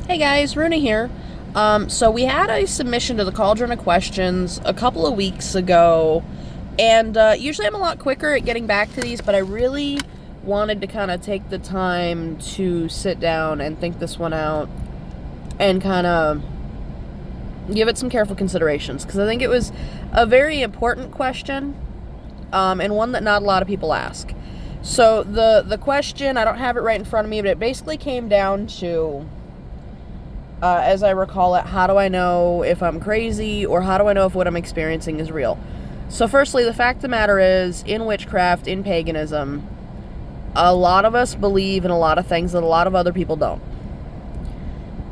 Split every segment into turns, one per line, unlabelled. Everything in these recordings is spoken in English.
Hey guys, Runa here. So we had a submission to the Cauldron of Questions a couple of weeks ago, and usually I'm a lot quicker at getting back to these, but I really wanted to kind of take the time to sit down and think this one out and kind of give it some careful considerations, because I think it was a very important question, and one that not a lot of people ask. So the question, I don't have it right in front of me, but it basically came down to, as I recall it, how do I know if I'm crazy, or how do I know if what I'm experiencing is real? So firstly, the fact of the matter is, in witchcraft, in paganism, a lot of us believe in a lot of things that a lot of other people don't.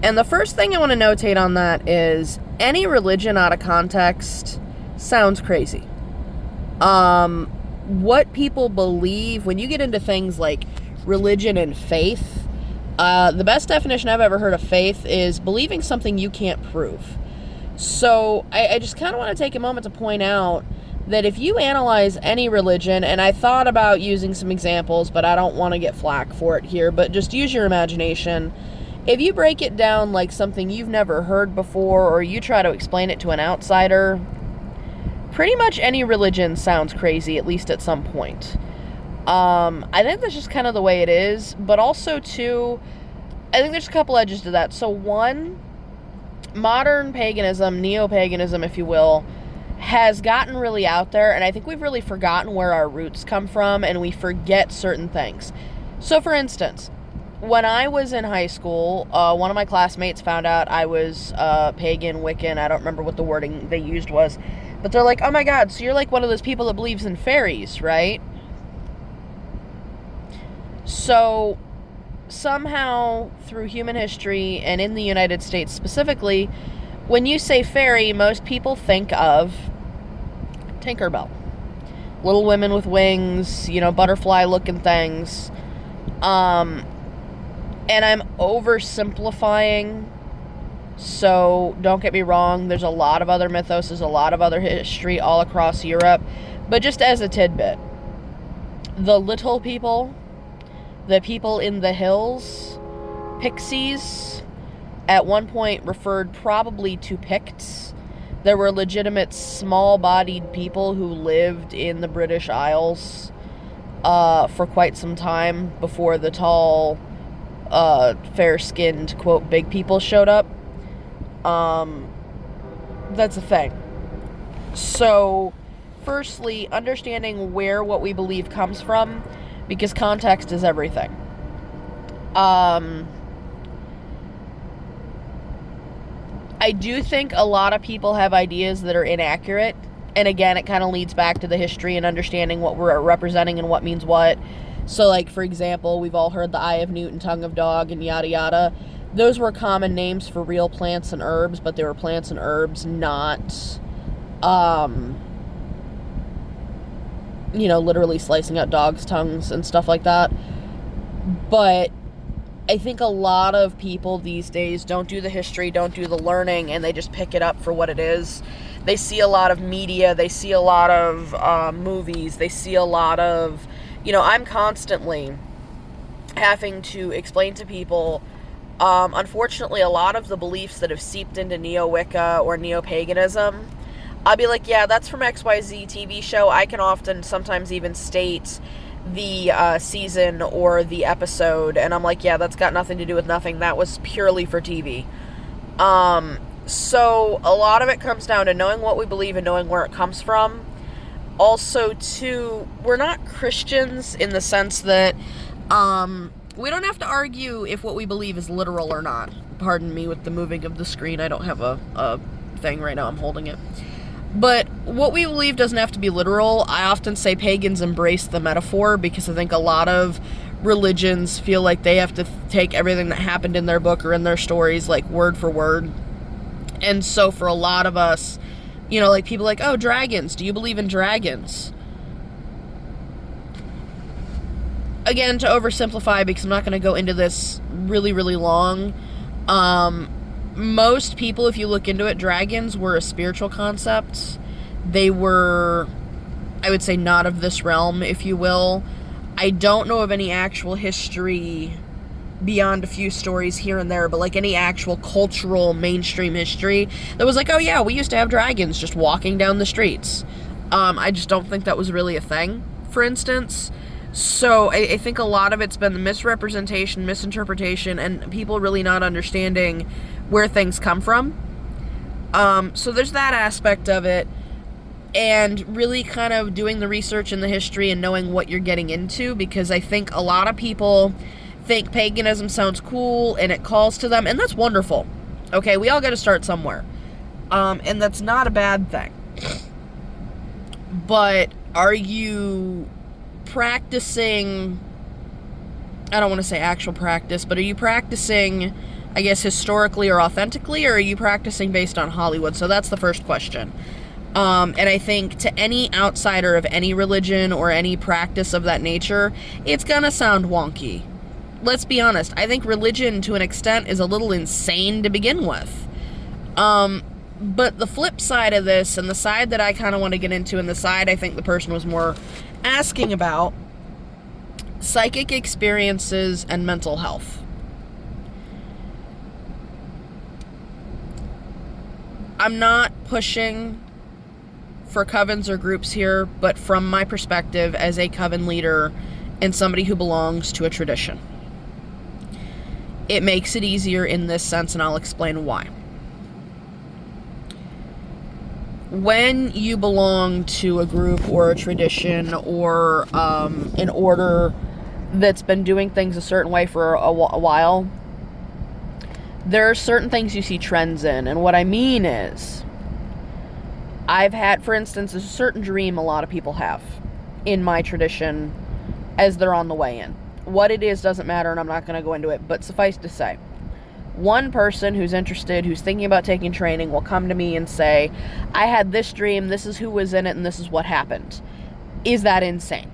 And the first thing I want to notate on that is, any religion out of context sounds crazy. What people believe, when you get into things like religion and faith, the best definition I've ever heard of faith is believing something you can't prove. So I just kind of want to take a moment to point out that if you analyze any religion, and I thought about using some examples, but I don't want to get flack for it here, but just use your imagination. If you break it down like something you've never heard before, or you try to explain it to an outsider, pretty much any religion sounds crazy, at least at some point. I think that's just kind of the way it is, but also, too, I think there's a couple edges to that. So, one, modern paganism, neo-paganism, if you will, has gotten really out there, and I think we've really forgotten where our roots come from, and we forget certain things. So, for instance, when I was in high school, one of my classmates found out I was pagan, Wiccan, I don't remember what the wording they used was, but they're like, oh my god, so you're like one of those people that believes in fairies, right? So, somehow, through human history, and in the United States specifically, when you say fairy, most people think of Tinkerbell. Little women with wings, butterfly-looking things. And I'm oversimplifying, so don't get me wrong, there's a lot of other mythos, there's a lot of other history all across Europe, but just as a tidbit, the little people, the people in the hills, pixies, at one point referred probably to Picts. There were legitimate small-bodied people who lived in the British Isles for quite some time before the tall, fair-skinned, quote, big people showed up. That's a thing. So, firstly, understanding where what we believe comes from, because context is everything. I do think a lot of people have ideas that are inaccurate, and again, it kind of leads back to the history and understanding what we're representing and what means what. So, like, for example, we've all heard the Eye of Newt and Tongue of Dog and yada yada. Those were common names for real plants and herbs, but they were plants and herbs, not, literally slicing out dogs' tongues and stuff like that. But I think a lot of people these days don't do the history, don't do the learning, and they just pick it up for what it is. They see a lot of media, they see a lot of movies, they see a lot of, I'm constantly having to explain to people, unfortunately, a lot of the beliefs that have seeped into neo-Wicca or neo-paganism, I'll be like, yeah, that's from XYZ TV show. I can often sometimes even state the season or the episode, and I'm like, yeah, that's got nothing to do with nothing. That was purely for TV. So a lot of it comes down to knowing what we believe and knowing where it comes from. Also, too, we're not Christians in the sense that we don't have to argue if what we believe is literal or not. Pardon me with the moving of the screen. I don't have a thing right now. I'm holding it. But what we believe doesn't have to be literal. I often say pagans embrace the metaphor, because I think a lot of religions feel like they have to take everything that happened in their book or in their stories, like, word for word. And so for a lot of us, like, people like, oh, dragons. Do you believe in dragons? Again, to oversimplify, because I'm not going to go into this really, really long, most people, if you look into it, dragons were a spiritual concept. They were, I would say, not of this realm, if you will. I don't know of any actual history beyond a few stories here and there, but like any actual cultural mainstream history that was like, oh yeah, we used to have dragons just walking down the streets. I just don't think that was really a thing, for instance. So I think a lot of it's been the misrepresentation, misinterpretation, and people really not understanding where things come from. So there's that aspect of it, and really kind of doing the research in the history and knowing what you're getting into, because I think a lot of people think paganism sounds cool and it calls to them, and that's wonderful. Okay, we all got to start somewhere. And that's not a bad thing. But are you practicing, I don't want to say actual practice, but are you practicing, I guess, historically or authentically, or are you practicing based on Hollywood? So that's the first question. And I think to any outsider of any religion or any practice of that nature, it's gonna sound wonky. Let's be honest. I think religion, to an extent, is a little insane to begin with. But the flip side of this, and the side that I kind of want to get into, and the side I think the person was more asking about, psychic experiences and mental health. I'm not pushing for covens or groups here, but from my perspective as a coven leader and somebody who belongs to a tradition, it makes it easier in this sense, and I'll explain why. When you belong to a group or a tradition or an order that's been doing things a certain way for a while, there are certain things you see trends in. And what I mean is, I've had, for instance, a certain dream a lot of people have in my tradition as they're on the way in. What it is doesn't matter, and I'm not going to go into it, but suffice to say, one person who's interested, who's thinking about taking training, will come to me and say, I had this dream, this is who was in it, and this is what happened. Is that insane?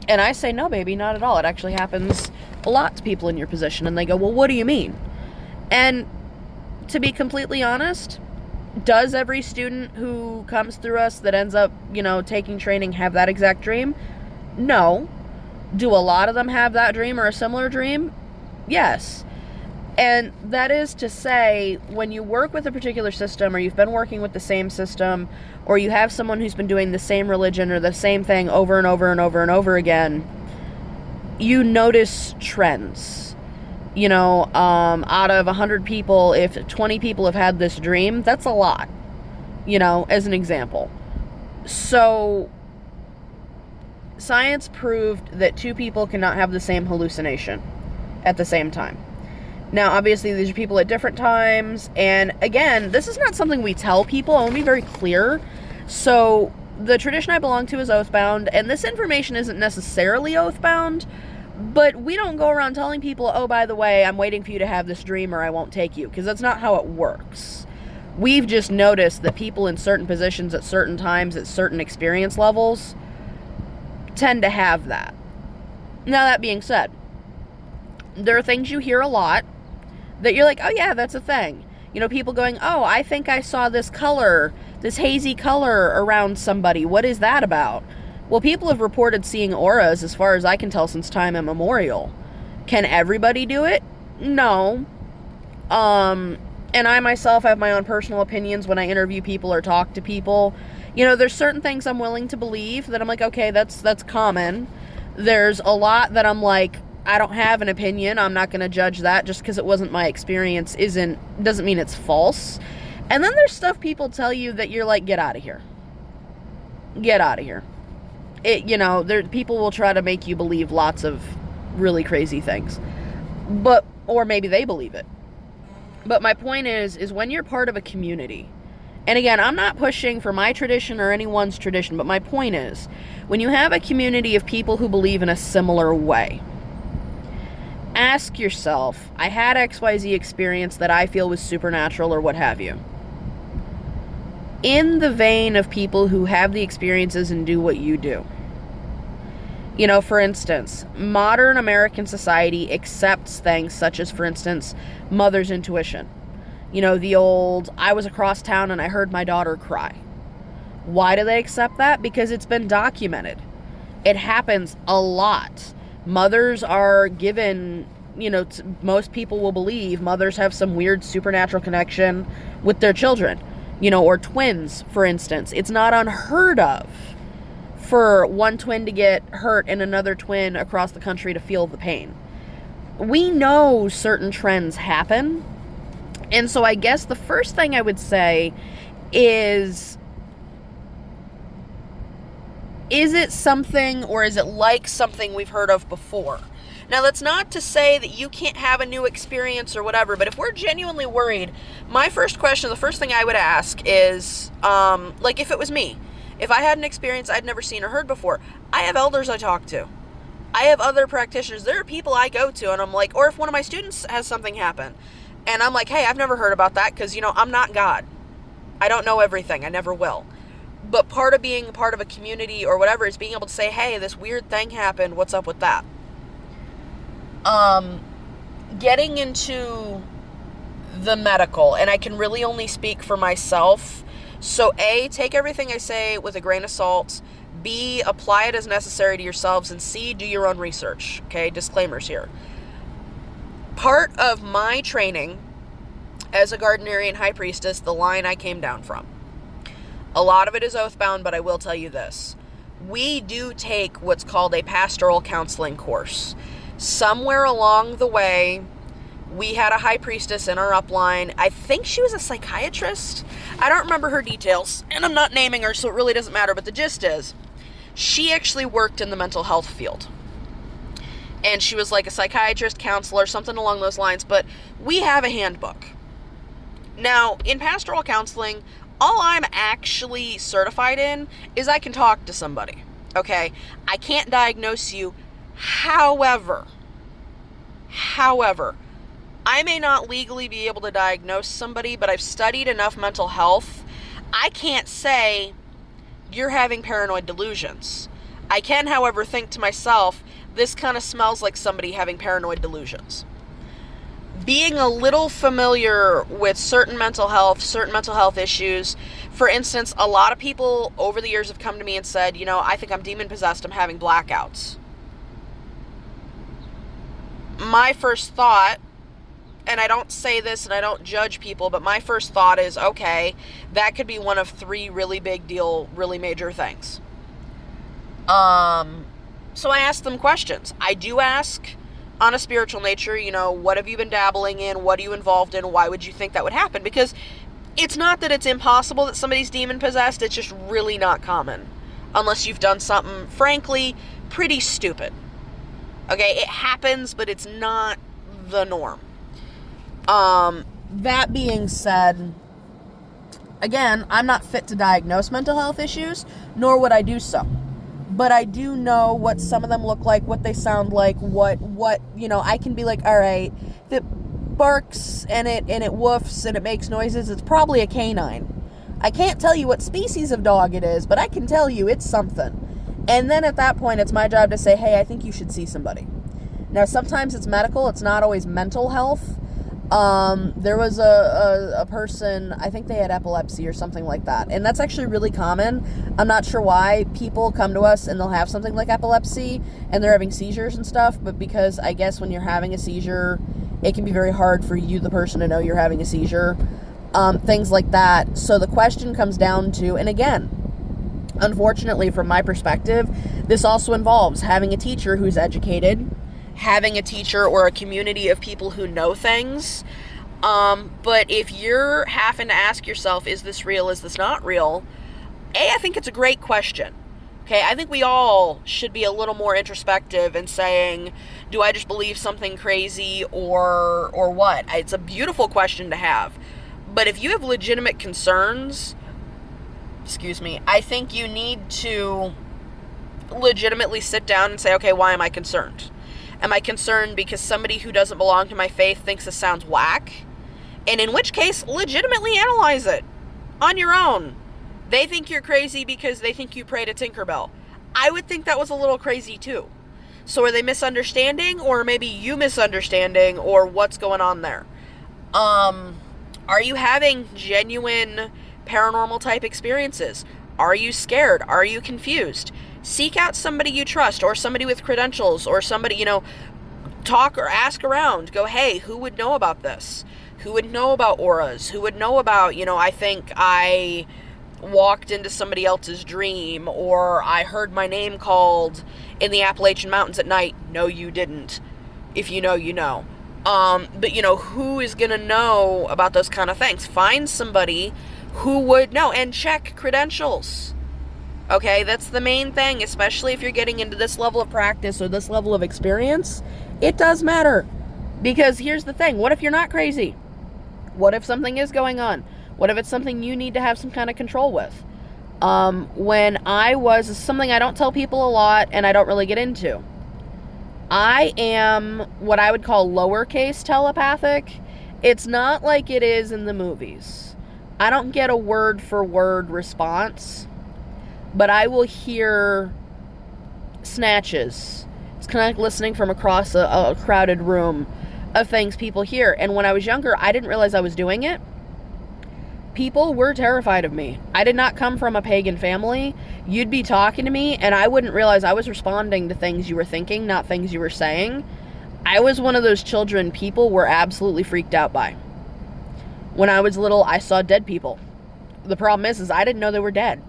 And I say, no, baby, not at all. It actually happens a lot to people in your position. And they go, well, what do you mean? And to be completely honest, does every student who comes through us that ends up, taking training have that exact dream? No. Do a lot of them have that dream or a similar dream? Yes. And that is to say, when you work with a particular system, or you've been working with the same system, or you have someone who's been doing the same religion or the same thing over and over and over and over again, you notice trends. Out of 100 people, if 20 people have had this dream, that's a lot, as an example. So science proved that two people cannot have the same hallucination at the same time. Now, obviously, these are people at different times, and again, this is not something we tell people. I want to be very clear. So, the tradition I belong to is oath-bound, and this information isn't necessarily oath-bound, but we don't go around telling people, oh, by the way, I'm waiting for you to have this dream or I won't take you, because that's not how it works. We've just noticed that people in certain positions at certain times, at certain experience levels, tend to have that. Now, that being said, there are things you hear a lot that you're like, oh yeah, that's a thing. People going, oh, I think I saw this color, this hazy color around somebody. What is that about? Well, people have reported seeing auras, as far as I can tell, since time immemorial. Can everybody do it? No. And I myself have my own personal opinions when I interview people or talk to people. There's certain things I'm willing to believe that I'm like, okay, that's common. There's a lot that I'm like, I don't have an opinion. I'm not going to judge that. Just because it wasn't my experience doesn't mean it's false. And then there's stuff people tell you that you're like, get out of here. Get out of here. People will try to make you believe lots of really crazy things. Or maybe they believe it. But my point is when you're part of a community, and again, I'm not pushing for my tradition or anyone's tradition, but my point is, when you have a community of people who believe in a similar way, ask yourself, I had XYZ experience that I feel was supernatural or what have you. In the vein of people who have the experiences and do what you do. For instance, modern American society accepts things such as, for instance, mother's intuition. The old, I was across town and I heard my daughter cry. Why do they accept that? Because it's been documented. It happens a lot. Mothers are given, most people will believe mothers have some weird supernatural connection with their children, or twins, for instance. It's not unheard of for one twin to get hurt and another twin across the country to feel the pain. We know certain trends happen. And so I guess the first thing I would say is it something, or is it like something we've heard of before? Now, that's not to say that you can't have a new experience or whatever, but if we're genuinely worried, my first question, the first thing I would ask is, if it was me, if I had an experience I'd never seen or heard before, I have elders I talk to. I have other practitioners. There are people I go to, and I'm like, or if one of my students has something happen, and I'm like, hey, I've never heard about that, because, I'm not God. I don't know everything. I never will. But part of being part of a community or whatever is being able to say, hey, this weird thing happened. What's up with that? Getting into the medical, and I can really only speak for myself. So A, take everything I say with a grain of salt. B, apply it as necessary to yourselves. And C, do your own research. Okay, disclaimers here. Part of my training as a Gardnerian high priestess, the line I came down from. A lot of it is oathbound, but I will tell you this. We do take what's called a pastoral counseling course. Somewhere along the way, we had a high priestess in our upline. I think she was a psychiatrist. I don't remember her details, and I'm not naming her, so it really doesn't matter. But the gist is, she actually worked in the mental health field. And she was like a psychiatrist, counselor, something along those lines. But we have a handbook. Now, in pastoral counseling, all I'm actually certified in is I can talk to somebody. Okay? I can't diagnose you. However, I may not legally be able to diagnose somebody, but I've studied enough mental health. I can't say you're having paranoid delusions. I can, however, think to myself, this kind of smells like somebody having paranoid delusions. Being a little familiar with certain mental health issues. For instance, a lot of people over the years have come to me and said, I think I'm demon possessed, I'm having blackouts. My first thought, and I don't say this and I don't judge people, but my first thought is, okay, that could be one of three really big deal, really major things. So I ask them questions. I do ask on a spiritual nature, what have you been dabbling in? What are you involved in? Why would you think that would happen? Because it's not that it's impossible that somebody's demon possessed. It's just really not common. Unless you've done something, frankly, pretty stupid. Okay, it happens, but it's not the norm. That being said, again, I'm not fit to diagnose mental health issues, nor would I do so. But I do know what some of them look like, what they sound like, what I can be like, all right, if it barks and it woofs and it makes noises, it's probably a canine. I can't tell you what species of dog it is, but I can tell you it's something. And then at that point, it's my job to say, hey, I think you should see somebody. Now, sometimes it's medical. It's not always mental health. There was a person, I think they had epilepsy or something like that. And that's actually really common. I'm not sure why people come to us and they'll have something like epilepsy and they're having seizures and stuff. But because I guess when you're having a seizure, it can be very hard for you, the person, to know you're having a seizure. Things like that. So the question comes down to, and again, unfortunately, from my perspective, this also involves having a teacher who's educated, having a teacher or a community of people who know things. But if you're having to ask yourself, is this real? Is this not real? I think it's a great question. Okay, I think we all should be a little more introspective and saying, do I just believe something crazy or what? It's a beautiful question to have. But if you have legitimate concerns, I think you need to legitimately sit down and say, okay, why am I concerned? Am I concerned because somebody who doesn't belong to my faith thinks this sounds whack? And in which case, legitimately analyze it on your own. They think you're crazy because they think you pray to Tinkerbell. I would think that was a little crazy too. So are they misunderstanding, or maybe you misunderstanding, or what's going on there? Are you having genuine paranormal type experiences? Are you scared? Are you confused? Seek out somebody you trust, or somebody with credentials, or somebody, talk or ask around. Go, hey, who would know about this? Who would know about auras? Who would know about, I think I walked into somebody else's dream, or I heard my name called in the Appalachian Mountains at night. No, you didn't. If you know, you know. But who is going to know about those kind of things? Find somebody who would know, and check credentials. Okay, that's the main thing, especially if you're getting into this level of practice or this level of experience. It does matter. Because here's the thing, what if you're not crazy? What if something is going on? What if it's something you need to have some kind of control with? When I was, something I don't tell people a lot and I don't really get into, I am what I would call lowercase telepathic. It's not like it is in the movies. I don't get a word for word response, but I will hear snatches. It's kind of like listening from across a crowded room of things people hear. And when I was younger, I didn't realize I was doing it. People were terrified of me. I did not come from a pagan family. You'd be talking to me, and I wouldn't realize I was responding to things you were thinking, not things you were saying. I was one of those children people were absolutely freaked out by. When I was little, I saw dead people. The problem is I didn't know they were dead.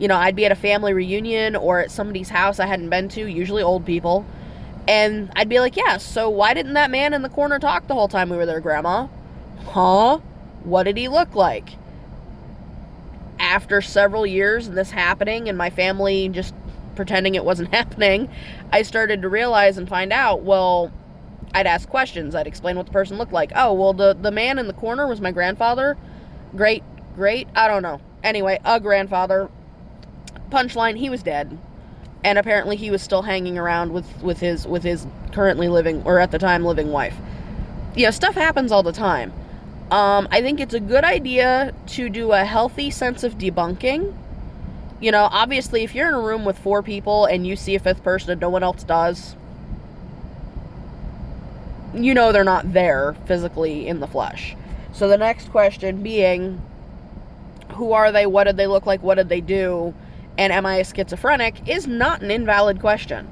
I'd be at a family reunion or at somebody's house I hadn't been to, usually old people, and I'd be like, yeah, so why didn't that man in the corner talk the whole time we were there, Grandma? Huh? What did he look like? After several years of this happening and my family just pretending it wasn't happening, I started to realize and find out, well, I'd ask questions. I'd explain what the person looked like. Oh, well, the man in the corner was my grandfather. Great, I don't know. Anyway, a grandfather. Punchline, he was dead. And apparently he was still hanging around with his currently living, or at the time living, wife. Stuff happens all the time. I think it's a good idea to do a healthy sense of debunking. Obviously, if you're in a room with 4 people and you see a 5th person and no one else does, they're not there physically in the flesh. So the next question being, who are they? What did they look like? What did they do? And am I a schizophrenic? Is not an invalid question.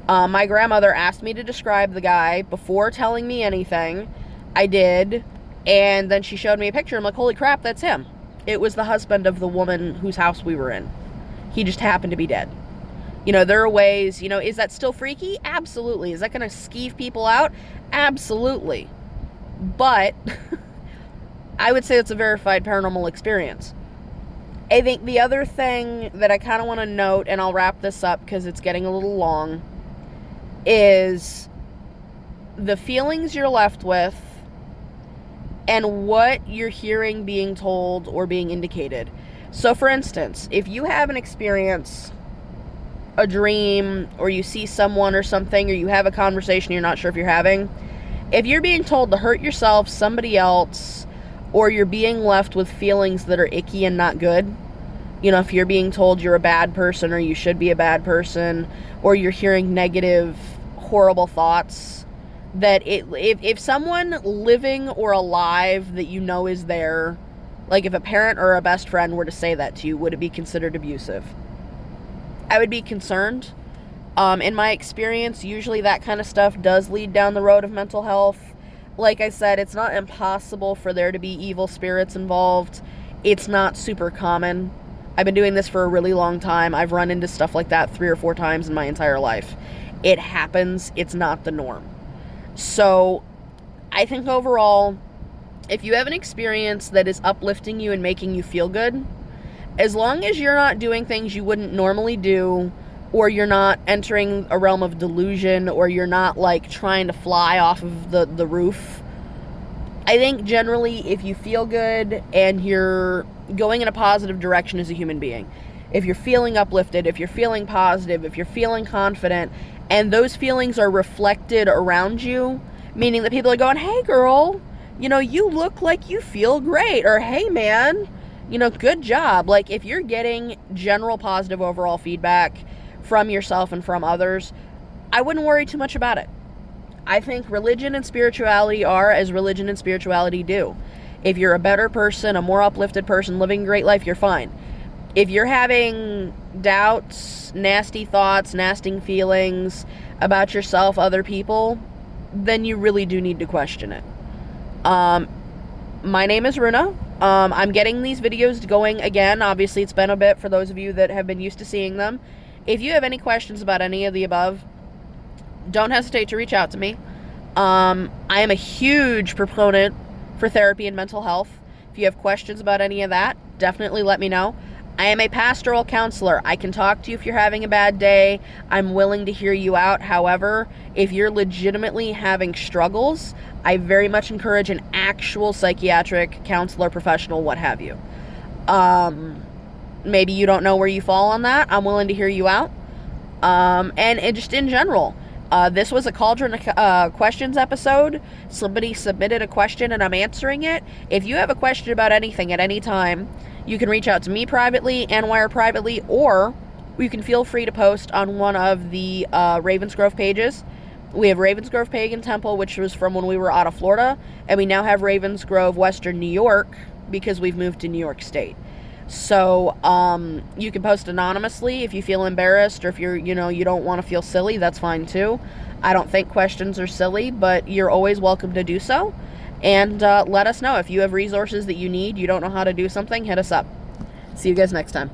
My grandmother asked me to describe the guy before telling me anything. I did. And then she showed me a picture. I'm like, holy crap, that's him. It was the husband of the woman whose house we were in. He just happened to be dead. There are ways, is that still freaky? Absolutely. Is that going to skeeve people out? Absolutely. But I would say it's a verified paranormal experience. I think the other thing that I kind of want to note, and I'll wrap this up because it's getting a little long, is the feelings you're left with and what you're hearing being told or being indicated. So, for instance, if you have an experience, a dream, or you see someone or something, or you have a conversation you're not sure if you're having, if you're being told to hurt yourself, somebody else, or you're being left with feelings that are icky and not good, if you're being told you're a bad person or you should be a bad person, or you're hearing negative, horrible thoughts, that if someone living or alive that is there, like if a parent or a best friend were to say that to you, would it be considered abusive? I would be concerned. In my experience, usually that kind of stuff does lead down the road of mental health. Like I said, it's not impossible for there to be evil spirits involved. It's not super common. I've been doing this for a really long time. I've run into stuff like that 3 or 4 times in my entire life. It happens. It's not the norm. So, I think overall, if you have an experience that is uplifting you and making you feel good, as long as you're not doing things you wouldn't normally do, or you're not entering a realm of delusion, or you're not like trying to fly off of the roof, I think generally if you feel good and you're going in a positive direction as a human being, if you're feeling uplifted, if you're feeling positive, if you're feeling confident, and those feelings are reflected around you, meaning that people are going, hey girl, you look like you feel great, or hey man, good job. Like if you're getting general positive overall feedback from yourself and from others, I wouldn't worry too much about it. I think religion and spirituality are as religion and spirituality do. If you're a better person, a more uplifted person, living a great life, you're fine. If you're having doubts, nasty thoughts, nasty feelings about yourself, other people, then you really do need to question it. My name is Runa. I'm getting these videos going again. Obviously, it's been a bit for those of you that have been used to seeing them. If you have any questions about any of the above, don't hesitate to reach out to me. I am a huge proponent for therapy and mental health. If you have questions about any of that, definitely let me know. I am a pastoral counselor. I can talk to you if you're having a bad day. I'm willing to hear you out. However, if you're legitimately having struggles, I very much encourage an actual psychiatric counselor, professional, what have you. Maybe you don't know where you fall on that. I'm willing to hear you out. And just in general, this was a Cauldron of Questions episode. Somebody submitted a question and I'm answering it. If you have a question about anything at any time, you can reach out to me privately, Anwire privately, or you can feel free to post on one of the Ravensgrove pages. We have Ravensgrove Pagan Temple, which was from when we were out of Florida, and we now have Ravensgrove Western New York because we've moved to New York State. So you can post anonymously if you feel embarrassed, or if you don't want to feel silly, that's fine too. I don't think questions are silly, but you're always welcome to do so. And let us know if you have resources that you need, you don't know how to do something, hit us up. See you guys next time.